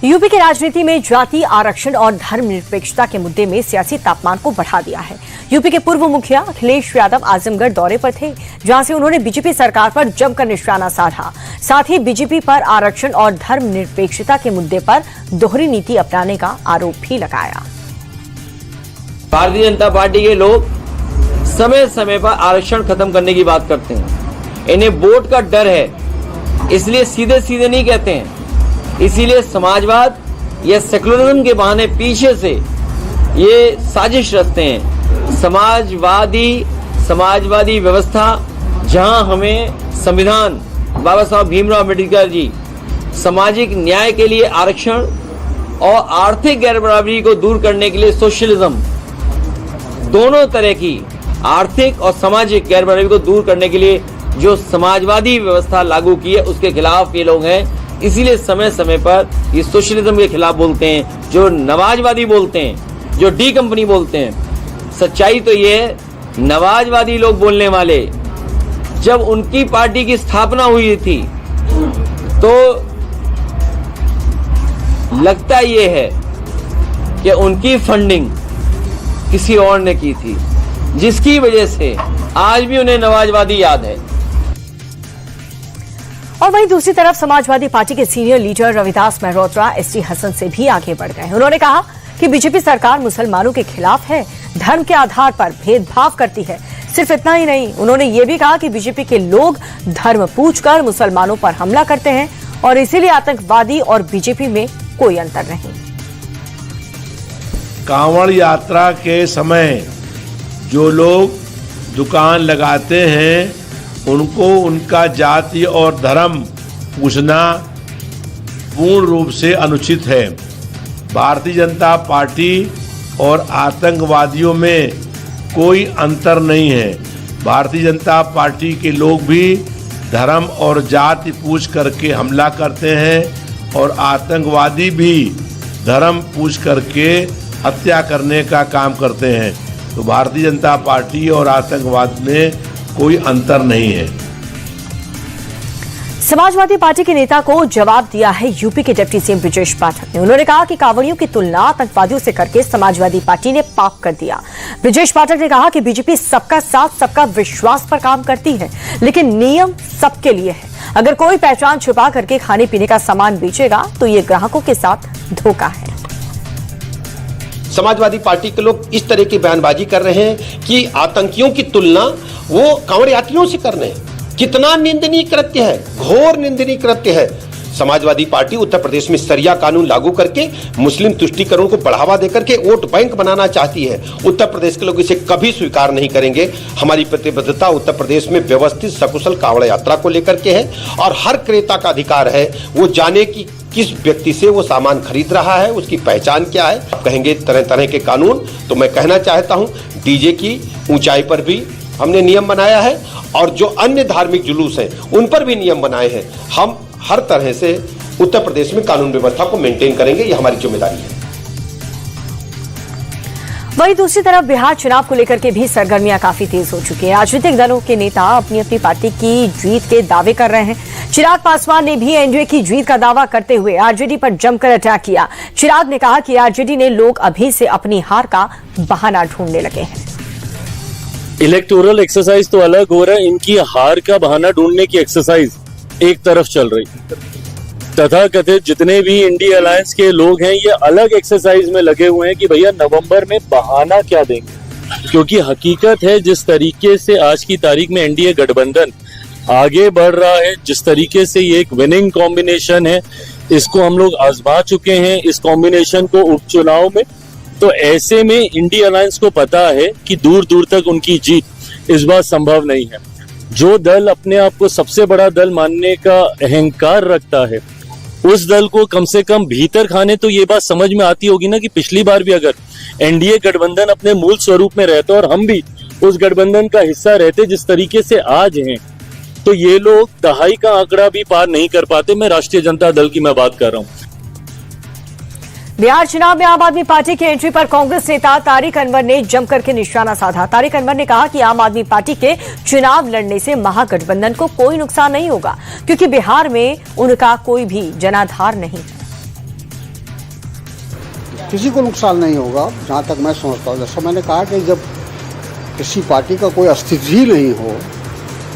UP की राजनीति में जाति आरक्षण और धर्मनिरपेक्षता के मुद्दे में सियासी तापमान को बढ़ा दिया है। यूपी के पूर्व मुखिया अखिलेश यादव आजमगढ़ दौरे पर थे, जहां से उन्होंने बीजेपी सरकार पर जमकर निशाना साधा। साथ ही बीजेपी पर आरक्षण और धर्मनिरपेक्षता के मुद्दे पर दोहरी नीति अपनाने का आरोप भी लगाया। भारतीय जनता पार्टी के लोग समय समय पर आरक्षण खत्म करने की बात करते हैं। इन्हें वोट का डर है, इसलिए सीधे सीधे नहीं कहते हैं। इसीलिए समाजवाद या सेकुलरिज्म के बहाने पीछे से ये साजिश रचते हैं। समाजवादी व्यवस्था, जहां हमें संविधान बाबा साहब भीमराव अम्बेडकर जी सामाजिक न्याय के लिए आरक्षण और आर्थिक गैरबराबरी को दूर करने के लिए सोशलिज्म, दोनों तरह की आर्थिक और सामाजिक गैरबराबरी को दूर करने के लिए जो समाजवादी व्यवस्था लागू की है, उसके खिलाफ ये लोग हैं। इसीलिए समय समय पर ये सोशलिज्म के खिलाफ बोलते हैं, जो नवाजवादी बोलते हैं, जो डी कंपनी बोलते हैं। सच्चाई तो ये है, नवाजवादी लोग बोलने वाले जब उनकी पार्टी की स्थापना हुई थी तो लगता ये है कि उनकी फंडिंग किसी और ने की थी, जिसकी वजह से आज भी उन्हें नवाजवादी याद है। और वहीं दूसरी तरफ समाजवादी पार्टी के senior leader Ravidas Mehrotra ST Hasan से भी आगे बढ़ गए। उन्होंने कहा कि बीजेपी सरकार मुसलमानों के खिलाफ है, धर्म के आधार पर भेदभाव करती है। सिर्फ इतना ही नहीं, उन्होंने ये भी कहा कि बीजेपी के लोग धर्म पूछकर मुसलमानों पर हमला करते हैं और इसीलिए आतंकवादी और बीजेपी में कोई अंतर नहीं। कांवड़ यात्रा के समय जो लोग दुकान लगाते हैं उनको उनका जाति और धर्म पूछना पूर्ण रूप से अनुचित है। भारतीय जनता पार्टी और आतंकवादियों में कोई अंतर नहीं है। भारतीय जनता पार्टी के लोग भी धर्म और जाति पूछ करके हमला करते हैं और आतंकवादी भी धर्म पूछ करके हत्या करने का काम करते हैं। तो भारतीय जनता पार्टी और आतंकवाद में कोई अंतर नहीं है। समाजवादी पार्टी के नेता को जवाब दिया है यूपी के डिप्टी सीएम ब्रजेश पाठक ने। उन्होंने कहा कि कांवड़ियों की तुलना आतंकवादियों से करके समाजवादी पार्टी ने पाप कर दिया। ब्रजेश पाठक ने कहा कि बीजेपी सबका साथ सबका विश्वास पर काम करती है, लेकिन नियम सबके लिए है। अगर कोई पहचान छुपा करके खाने पीने का सामान बेचेगा तो ये ग्राहकों के साथ धोखा है। समाजवादी पार्टी के लोग इस तरह की बयानबाजी कर रहे हैं कि आतंकियों की तुलना वो कांवड़ यात्रियों से कर रहे हैं। कितना निंदनीय कृत्य है, घोर निंदनीय कृत्य है। समाजवादी पार्टी उत्तर प्रदेश में शरिया कानून लागू करके मुस्लिम तुष्टीकरण को बढ़ावा देकर के वोट बैंक बनाना चाहती है। उत्तर प्रदेश के लोग इसे कभी स्वीकार नहीं करेंगे। हमारी प्रतिबद्धता उत्तर प्रदेश में व्यवस्थित सकुशल कांवड़ यात्रा को लेकर के है और हर क्रेता का अधिकार है वो जाने की किस व्यक्ति से वो सामान खरीद रहा है, उसकी पहचान क्या है। आप कहेंगे तरह तरह के कानून, तो मैं कहना चाहता हूं डीजे की ऊंचाई पर भी हमने नियम बनाया है और जो अन्य धार्मिक जुलूस हैं उन पर भी नियम बनाए हैं। हम हर तरह से उत्तर प्रदेश में कानून व्यवस्था को मेंटेन करेंगे, ये हमारी जिम्मेदारी है। वहीं दूसरी तरफ बिहार चुनाव को लेकर के भी सरगर्मियां काफी तेज हो चुकी हैं। राजनीतिक दलों के नेता अपनी अपनी पार्टी की जीत के दावे कर रहे हैं। चिराग पासवान ने भी एनडीए की जीत का दावा करते हुए आरजेडी पर जमकर अटैक किया। चिराग ने कहा कि आरजेडी ने लोग अभी से अपनी हार का बहाना ढूंढने लगे हैं। इलेक्टोरल एक्सरसाइज तो अलग हो रहा है, इनकी हार का बहाना ढूंढने की एक्सरसाइज एक तरफ चल रही। तथाकथित जितने भी इंडिया अलायंस के लोग हैं ये अलग एक्सरसाइज में लगे हुए हैं कि भैया नवंबर में बहाना क्या देंगे, क्योंकि हकीकत है जिस तरीके से आज की तारीख में एनडीए गठबंधन आगे बढ़ रहा है, जिस तरीके से ये एक विनिंग कॉम्बिनेशन है, इसको हम लोग आजमा चुके हैं इस कॉम्बिनेशन को उपचुनाव में। तो ऐसे में इंडिया अलायंस को पता है कि दूर दूर तक उनकी जीत इस बार संभव नहीं है। जो दल अपने आप को सबसे बड़ा दल मानने का अहंकार रखता है उस दल को कम से कम भीतर खाने तो ये बात समझ में आती होगी ना कि पिछली बार भी अगर एनडीए गठबंधन अपने मूल स्वरूप में रहता और हम भी उस गठबंधन का हिस्सा रहते जिस तरीके से आज हैं, तो ये लोग दहाई का आंकड़ा भी पार नहीं कर पाते। मैं राष्ट्रीय जनता दल की मैं बात कर रहा हूँ। बिहार चुनाव में आम आदमी पार्टी की एंट्री पर कांग्रेस नेता तारिक अनवर ने जमकर के निशाना साधा। तारिक अनवर ने कहा कि आम आदमी पार्टी के चुनाव लड़ने से महागठबंधन को कोई नुकसान नहीं होगा, क्योंकि बिहार में उनका कोई भी जनाधार नहीं है। किसी को नुकसान नहीं होगा जहाँ तक मैं समझता हूँ। जैसा मैंने कहा कि जब किसी पार्टी का कोई अस्तित्व ही नहीं हो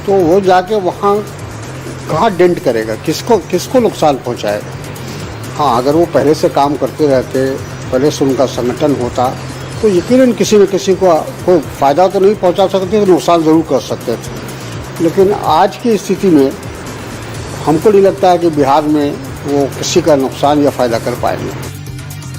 तो वो जाके वहाँ कहाँ डेंट करेगा, किसको नुकसान पहुँचाएगा। हाँ, अगर वो पहले से काम करते रहते, पहले से उनका संगठन होता तो यकीनन किसी न किसी को कोई फ़ायदा तो नहीं पहुँचा सकते, तो नुकसान ज़रूर कर सकते थे। लेकिन आज की स्थिति में हमको नहीं लगता है कि बिहार में वो किसी का नुकसान या फ़ायदा कर पाएंगे।